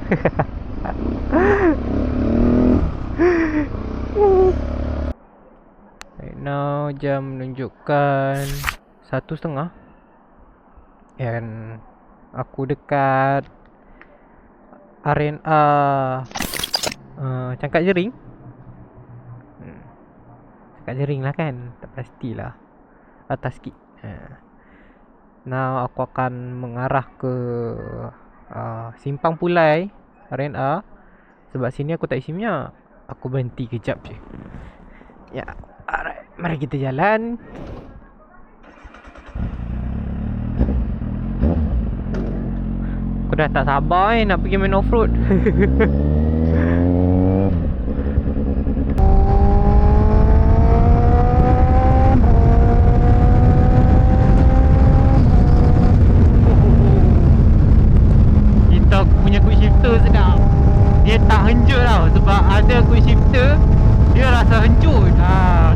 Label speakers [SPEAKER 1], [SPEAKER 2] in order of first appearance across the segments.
[SPEAKER 1] Right now jam menunjukkan 1:30. And aku dekat arena Cangkat Jering. Cangkat Jering lah kan, tak pastilah, atas sikit. Now aku akan mengarah ke Simpang Pulai arena. Sebab sini aku tak isi minyak. Aku berhenti kejap je. Ya, alright, mari kita jalan. Aku dah tak sabar nak pergi main off-road. Kita punya quick shifter sedap. Dia tak henjut tau. Sebab ada quick shifter dia rasa henjut.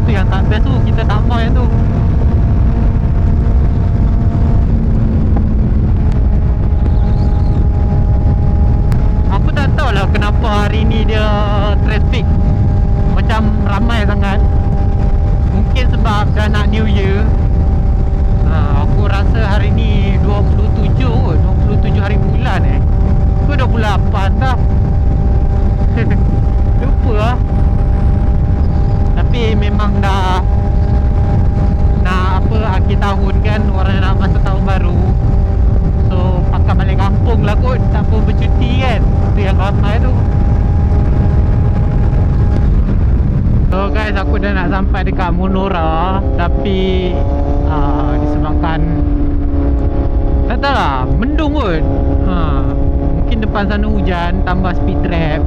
[SPEAKER 1] Tu yang tak best tu. Kita tak mau yang tu. Lah kenapa hari ni dia traffic macam ramai sangat. Mungkin sebab dah nak New Year. Aku rasa hari ni 27 hari bulan Ke 28 dah. Lupa lah. Tapi memang dah nak akhir tahun kan, orang nak masuk tahun baru. So pakai balik kampung lah kot, tak apa bercuti kan. Itu yang ramai tu. So guys, aku dah nak sampai dekat Monora. Tapi disebabkan tak tahu lah, mendung kot. Mungkin depan sana hujan, tambah speed trap.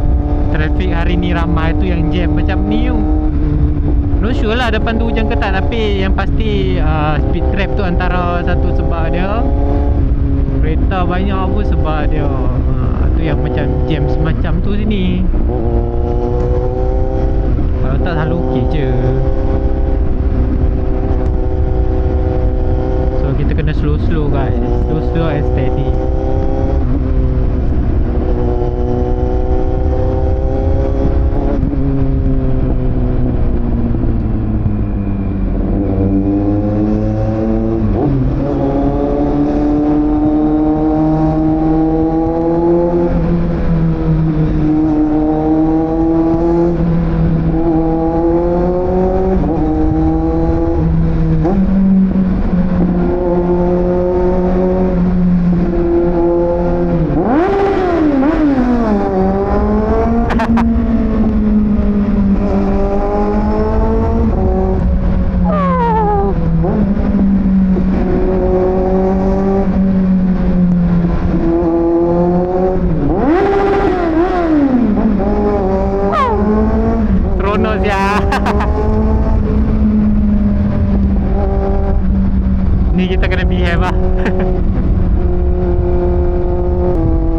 [SPEAKER 1] Traffic hari ni ramai tu yang jam macam ni tu. No sure lah depan tu hujan ke tak. Tapi yang pasti speed trap tu antara satu sebab dia. Kereta banyak pun sebab dia. Tu yang macam jam semacam tu sini. Kalau tak selalu okey je. So kita kena slow-slow guys. Slow-slow and steady. Ni kita kena behave lah.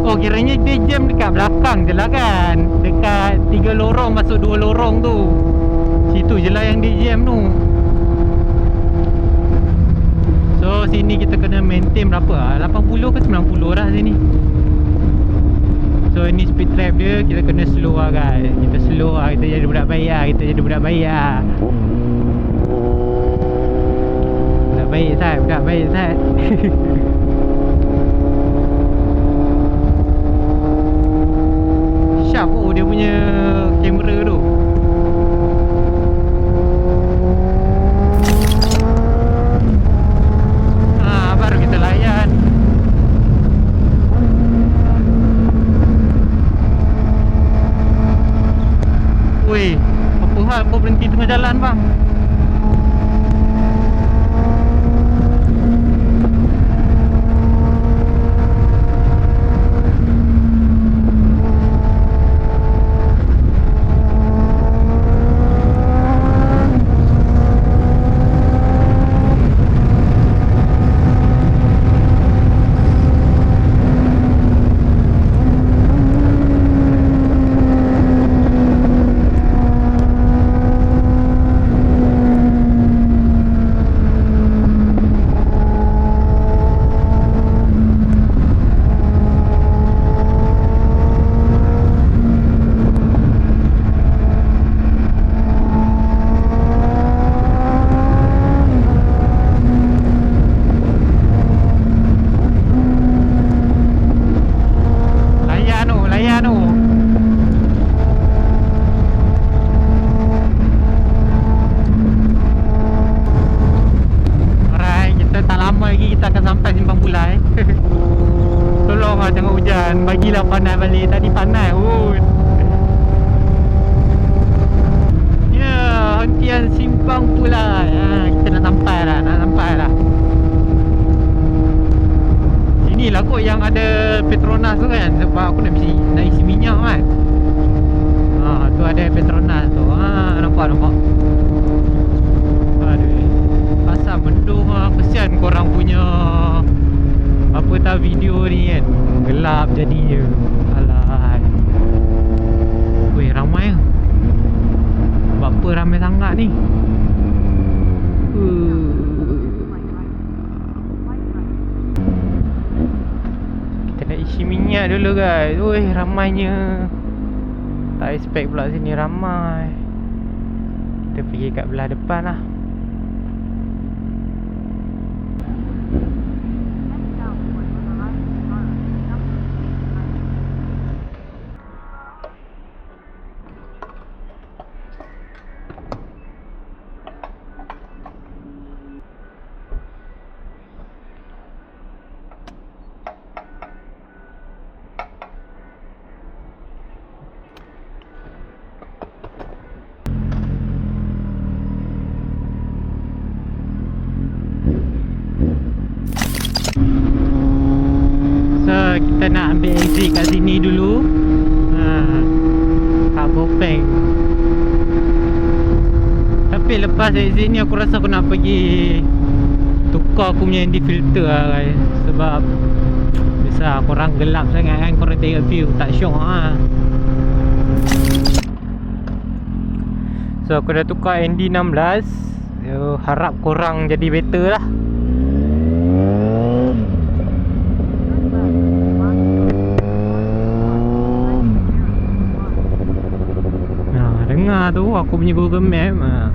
[SPEAKER 1] Oh kiranya dia jam dekat belakang je lah kan. Dekat 3 lorong masuk 2 lorong tu. Situ je lah yang dia jam tu. So sini kita kena maintain berapa lah, 80 ke 90 lah sini. So ini speed trap dia. Kita kena slow lah guys. Kita slow lah. Kita jadi budak bayar. Kita jadi budak bayar. Baik Sat, budak baik Sat. Sharp dia punya kamera tu. Baru kita layan. Weh, apa hal kau berhenti tengah jalan bang? balai. Tolonglah jangan hujan. Bagilah panas balik. Tadi panas pun. Ya, hentian simpang pula. Kita nak sampai lah. Sini lah kot yang ada Petronas tu kan. Sebab aku nak isi minyak kan. Tu ada Petronas tu. Nampak. Aduh. Pasal mendung kesian korang punya apa tak video ni kan. Gelap jadi je. Alah. Weh, ramai lah. Apa ramai sangat ni. Kita nak isi minyak dulu guys. Weh, ramainya. Tak expect pula sini ramai. Kita pergi kat belah depan lah. Kita nak ambil exit kat sini dulu. Kat Bopeng. Tapi lepas exit ni aku rasa aku nak pergi tukar aku punya ND filter lah guys. Sebab biasa korang gelap sangat kan. Korang tengok view tak syok lah. So aku dah tukar ND 16. Harap korang jadi better lah. Dengar tu aku punya Google Map.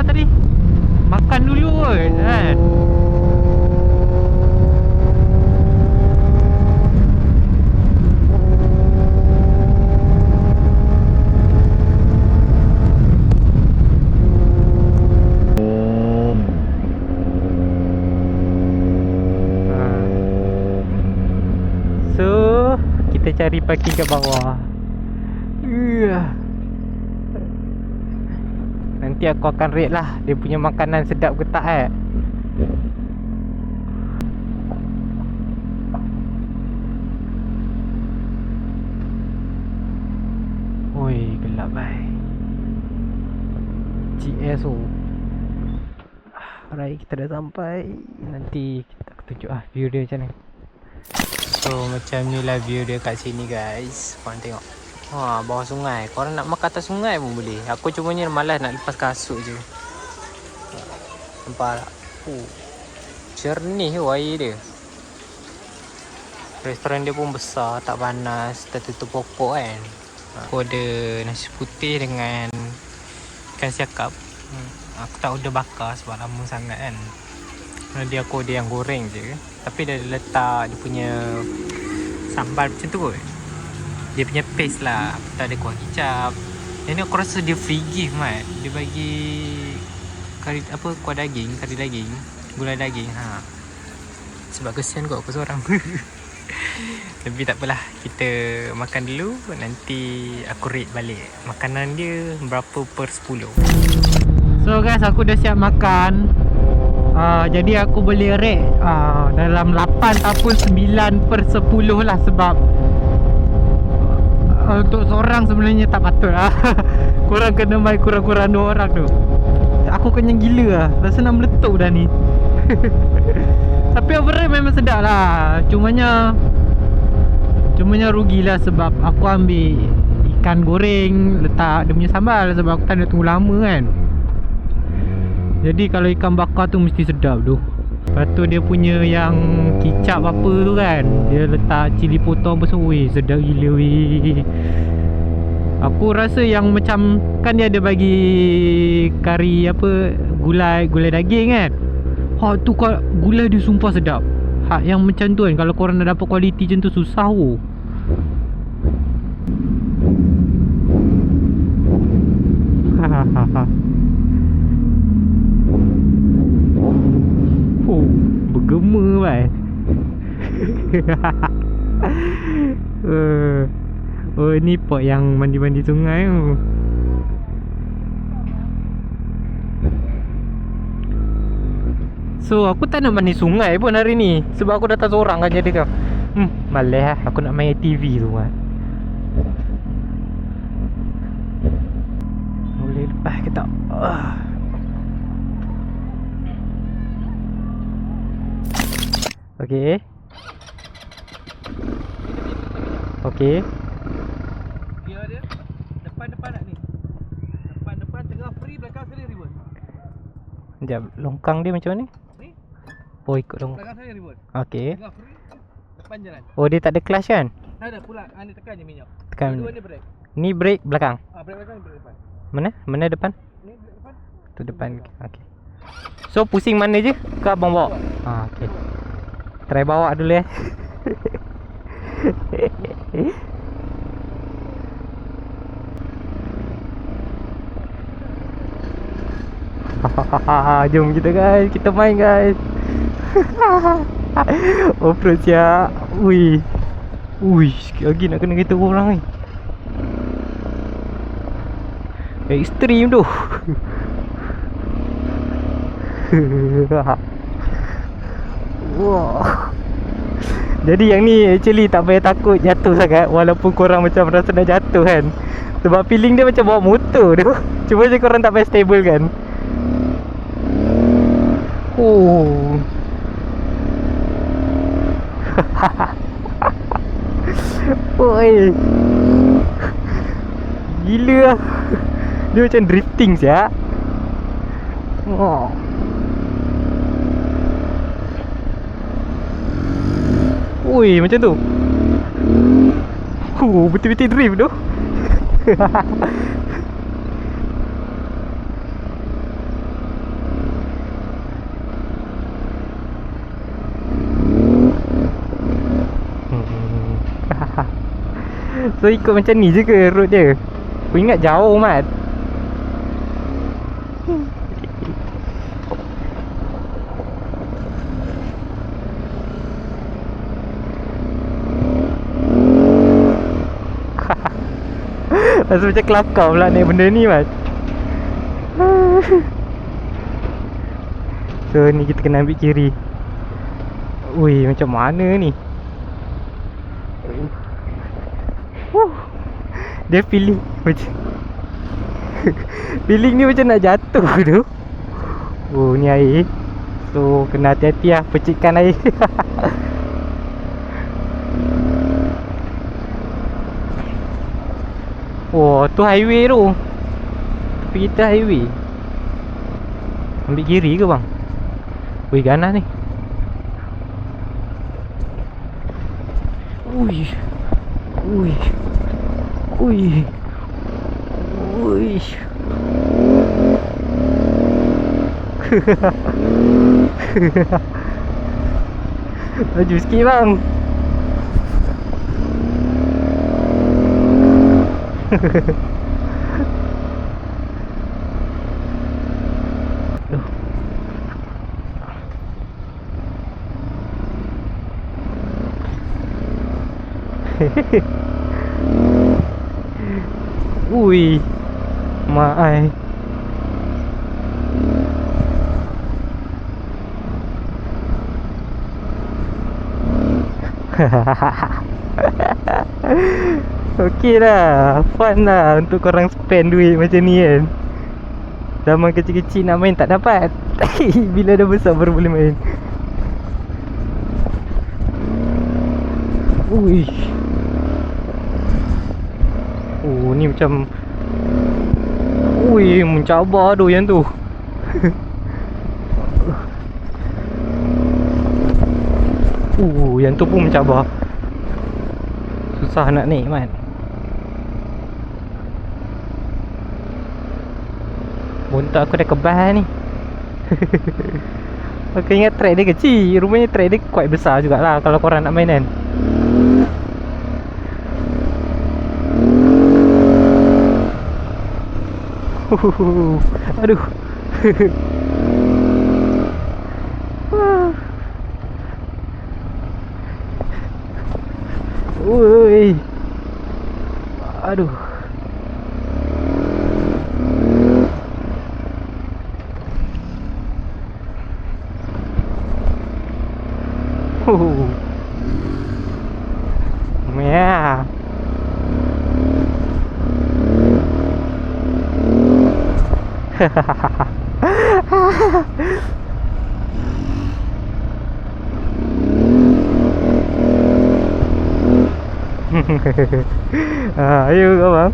[SPEAKER 1] Tadi makan dulu kot kan. So kita cari parking kat bawah. Nanti aku akan rate lah dia punya makanan sedap ke tak Oi, gelap GSO. Alright, kita dah sampai. Nanti kita tunjuk view dia macam ni. So macam ni lah view dia kat sini guys. Korang tengok bawah sungai. Korang nak makan atas sungai pun boleh. Aku cumanya malas nak lepas kasut je. Nampak tak? Jernih air dia. Restoran dia pun besar, tak panas, tertutup pokok kan. Aku ada nasi putih dengan ikan siakap. Aku tak order bakar sebab lama sangat kan. Nanti aku order yang goreng je. Tapi dia letak dia punya sambal macam tu kot. Dia punya paste lah. Tak ada kuah kicap. Yang ni aku rasa dia free gift mat. Dia bagi kari apa, kuah daging, kari daging, gulai daging. Sebab kesian kot aku seorang. Tapi tak apalah, kita makan dulu. Nanti aku rate balik makanan dia berapa per 10. So guys, aku dah siap makan. Jadi aku boleh rate dalam 8 ataupun 9 per 10 lah. Sebab untuk seorang sebenarnya tak patut lah. Korang kena main kurang-kurang 2 orang tu. Aku kenyang gila lah. Rasa nak meletup dah ni. Tapi overall memang sedap lah. Cumanya rugilah sebab aku ambil ikan goreng, letak dia punya sambal sebab aku tak nak tunggu lama kan. Jadi kalau ikan bakar tu mesti sedap tu. Lepas tu dia punya yang kicap apa tu kan, dia letak cili potong apa semua. Weh, sedap gila weh. Aku rasa yang macam, kan dia ada bagi kari apa, gulai daging kan. Tu gulai dia sumpah sedap. Yang macam tu kan, kalau korang nak dapat kualiti macam tu susah oh. Bergema bai. Oh ni pot yang mandi-mandi sungai tu. So aku tak nak mandi sungai pun hari ni sebab aku datang seorang kan, jadi kau malas lah, aku nak main ATV tu kan. Boleh lepas ke tak? Okay. Okay.
[SPEAKER 2] Dia ada depan nak ni. Depan tengah free, belakang sekali ribut.
[SPEAKER 1] Sekejap, longkang dia macam mana?
[SPEAKER 2] Ni?
[SPEAKER 1] Oh ikut longkang.
[SPEAKER 2] Belakang sekali ribut.
[SPEAKER 1] Okay.
[SPEAKER 2] Tengah free, depan jalan.
[SPEAKER 1] Oh dia tak ada clutch kan?
[SPEAKER 2] Tak ada pula, anda tekan je minyak.
[SPEAKER 1] Tekan.
[SPEAKER 2] Dua ni brake.
[SPEAKER 1] Ni brake belakang.
[SPEAKER 2] Brake belakang, brake depan.
[SPEAKER 1] Mana? Mana depan?
[SPEAKER 2] Ni brake depan.
[SPEAKER 1] Tu depan. Okay. So pusing mana je? Ke abang bawa? Okay. Try bawa dulu ya. Jom kita guys, kita main guys. Off-road siap. Ui, sikit lagi nak kena kereta orang ni. Ekstrim tu. Wah. Jadi yang ni actually tak payah takut jatuh sangat, walaupun korang macam rasa nak jatuh kan. Sebab feeling dia macam bawa motor tu. Cuma je korang tak payah stable kan. Oh. Oi. Gila lah. Dia macam drifting siap. Oh. Ui, macam tu. Betul-betul drift tu. So ikut macam ni je ke road dia? Aku ingat jauh mat. Rasa macam kelakar pula naik benda ni mat. So ni kita kena ambil kiri. Ui, macam mana ni? Dia feeling macam feeling ni macam nak jatuh tu. Oh ni air. So kena hati-hati lah percikan air. Oh tu highway tu. Tapi kita highway. Ambil kiri ke bang? Wih ganas ni. Ui. Ui. Ui. Ui. Laju sikit bang. Ui, mak ai. Okey lah, fun lah untuk korang spend duit macam ni kan. Zaman kecil-kecil nak main tak dapat. Bila dah besar baru boleh main. Ui. Oh, ni macam ui, mencabar tu yang tu. Yang tu pun mencabar. Susah nak naik, man. Bontak aku dah kebal ni. Aku ingat track dia kecil. Rupanya track dia quite besar jugalah kalau korang nak main kan. Aduh. Ui. Aduh. Yeah. Ayo kau bang.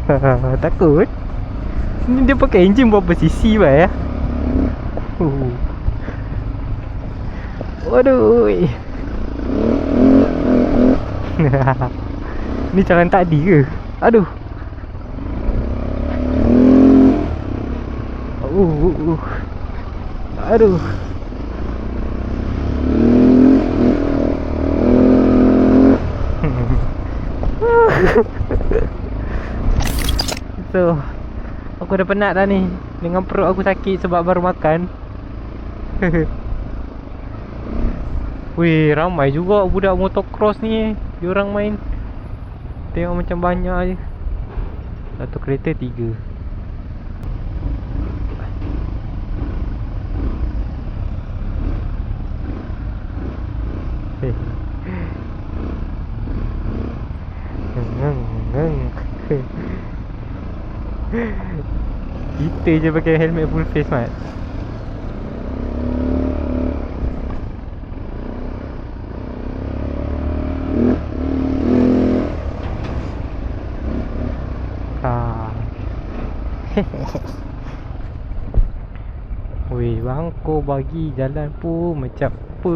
[SPEAKER 1] Takut. Ni dia pakai enjin berapa cc bang ya? Waduh. Ni jalan tadi ke? Aduh. Aduh. So, aku dah penat dah ni. Dengan perut aku sakit sebab baru makan. Weh, ramai juga budak motocross ni. Diorang main. Tengok macam banyak je. Satu kereta 3. Kita je pakai helmet full face, Mat. Weh, bang, kau bagi jalan pun macam apa?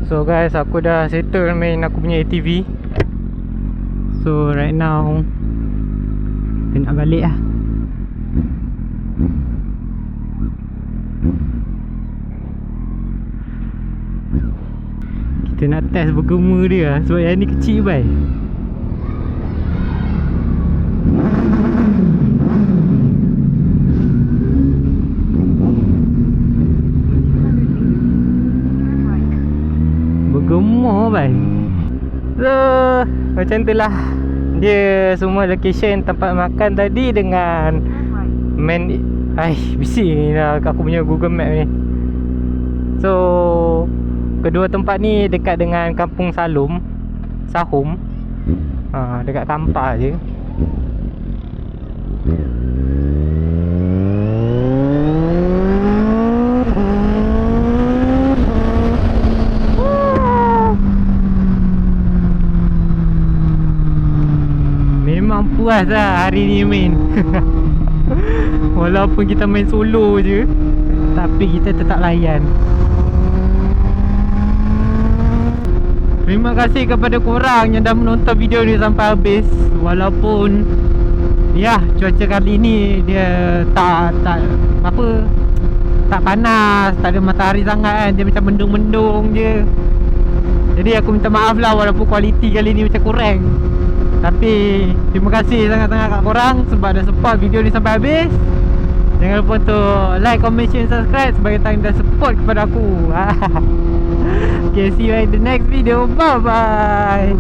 [SPEAKER 1] So guys, aku dah settle main aku punya ATV. So right now kita nak balik lah. Kita nak test bergema dia lah. Sebab yang ni kecil bai. Bergema bai. So macam tu lah. Dia semua location tempat makan tadi dengan main. Bising lah aku punya Google Map ni. So kedua tempat ni dekat dengan Kampung Sahum. Dekat Kampar je. Memang puas lah hari ni main. Walaupun kita main solo je, tapi kita tetap layan. Terima kasih kepada korang yang dah menonton video ni sampai habis. Walaupun ya, cuaca kali ni dia tak panas, tak ada matahari sangat kan. Dia macam mendung-mendung je. Jadi aku minta maaf lah walaupun kualiti kali ni macam kurang. Tapi terima kasih sangat-sangat kat korang sebab dah support video ni sampai habis. Jangan lupa untuk like, comment, share, subscribe sebagai tanda support kepada aku. Okay, see you in the next video. Bye bye.